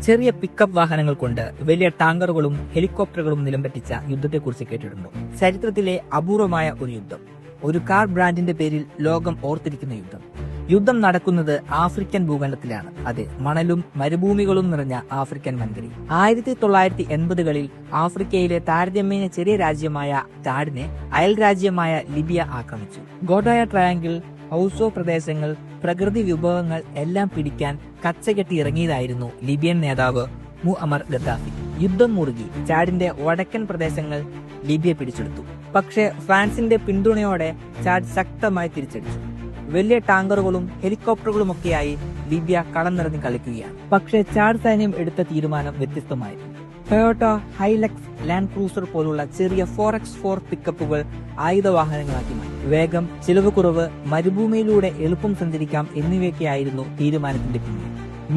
ചെറിയ പിക്കപ്പ് വാഹനങ്ങൾ കൊണ്ട് വലിയ ടാങ്കറുകളും ഹെലികോപ്റ്ററുകളും നിലംപറ്റിച്ച യുദ്ധത്തെക്കുറിച്ച് കേട്ടിട്ടുണ്ടോ? ചരിത്രത്തിലെ അപൂർവമായ ഒരു യുദ്ധം, ഒരു കാർ ബ്രാൻഡിന്റെ പേരിൽ ലോകം ഓർത്തിരിക്കുന്ന യുദ്ധം നടക്കുന്നത് ആഫ്രിക്കൻ ഭൂഖണ്ഡത്തിലാണ്. അതെ, മണലും മരുഭൂമികളും നിറഞ്ഞ ആഫ്രിക്കൻ വൻകരി. 1980കളിൽ ആഫ്രിക്കയിലെ താരതമ്യേന ചെറിയ രാജ്യമായ ചാഡിനെ അയൽ രാജ്യമായ ലിബിയ ആക്രമിച്ചു. ഗോഡായ ട്രയാങ്കിൾ, ഹൗസോ പ്രദേശങ്ങൾ, പ്രകൃതി വിഭവങ്ങൾ എല്ലാം പിടിക്കാൻ കച്ചകെട്ടി ഇറങ്ങിയതായിരുന്നു ലിബിയൻ നേതാവ് മുഅമ്മർ ഗദ്ദാഫി. യുദ്ധം മുറുകി. ചാഡിന്റെ വടക്കൻ പ്രദേശങ്ങൾ ലിബിയ പിടിച്ചെടുത്തു. പക്ഷേ ഫ്രാൻസിന്റെ പിന്തുണയോടെ ചാഡ് ശക്തമായി തിരിച്ചടിച്ചു. വലിയ ടാങ്കറുകളും ഹെലികോപ്റ്ററുകളുമൊക്കെയായി ലിബിയ കളം നിറഞ്ഞ് കളിക്കുകയാണ്. പക്ഷേ ചാഡ് സൈന്യം എടുത്ത തീരുമാനം വ്യത്യസ്തമായിരുന്നു. ടൊയോട്ട ഹൈലക്സ്, ലാൻഡ് ക്രൂസർ പോലുള്ള ചെറിയ 4x4 പിക്കപ്പുകൾ ആയുധവാഹനങ്ങളാക്കി മാറ്റി. വേഗം, ചിലവ് കുറവ്, മരുഭൂമിയിലൂടെ എളുപ്പം സഞ്ചരിക്കാം എന്നിവയൊക്കെയായിരുന്നു തീരുമാനത്തിന്റെ പിന്നിൽ.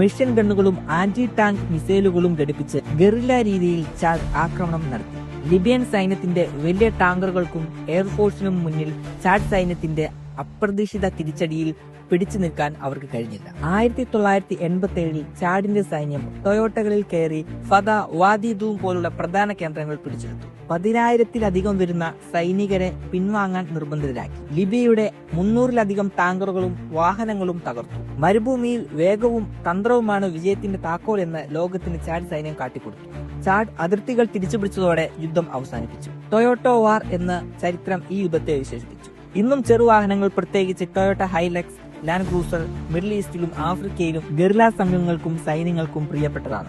മെഷീൻ ഗണ്ണുകളും ആന്റി ടാങ്ക് മിസൈലുകളും ഘടിപ്പിച്ച് ഗറില്ല രീതിയിൽ ചാഡ് ആക്രമണം നടത്തി. ലിബിയൻ സൈന്യത്തിന്റെ വലിയ ടാങ്കറുകൾക്കും എയർഫോഴ്സിനും മുന്നിൽ ചാഡ് സൈന്യത്തിന്റെ അപ്രതീക്ഷിത തിരിച്ചടിയിൽ പിടിച്ചു നിൽക്കാൻ അവർക്ക് കഴിഞ്ഞില്ല. 1987ൽ ചാഡിന്റെ സൈന്യം ടൊയോട്ടകളിൽ കയറി ഫദ, വാദി ദൂം പോലുള്ള പ്രധാന കേന്ദ്രങ്ങൾ പിടിച്ചെടുത്തു. 10,000-ലധികം വരുന്ന സൈനികരെ പിൻവാങ്ങാൻ നിർബന്ധിതരാക്കി. ലിബിയയുടെ 300-ലധികം ടാങ്കറുകളും വാഹനങ്ങളും തകർത്തു. മരുഭൂമിയിൽ വേഗവും തന്ത്രവുമാണ് വിജയത്തിന്റെ താക്കോൽ എന്ന് ലോകത്തിന് ചാഡ് സൈന്യം കാട്ടിക്കൊടുത്തു. ചാഡ് അതിർത്തികൾ തിരിച്ചുപിടിച്ചതോടെ യുദ്ധം അവസാനിപ്പിച്ചു. ടൊയോട്ടോ വാർ എന്ന് ചരിത്രം ഈ യുദ്ധത്തെ വിശേഷിപ്പിച്ചു. ഇന്നും ചെറുവാഹനങ്ങൾ, പ്രത്യേകിച്ച് Toyota Hilux, Land Cruiser Middle ഈസ്റ്റിലും ആഫ്രിക്കയിലും ഗറില്ല സംഘങ്ങൾക്കും സൈന്യങ്ങൾക്കും പ്രിയപ്പെട്ടതാണ്.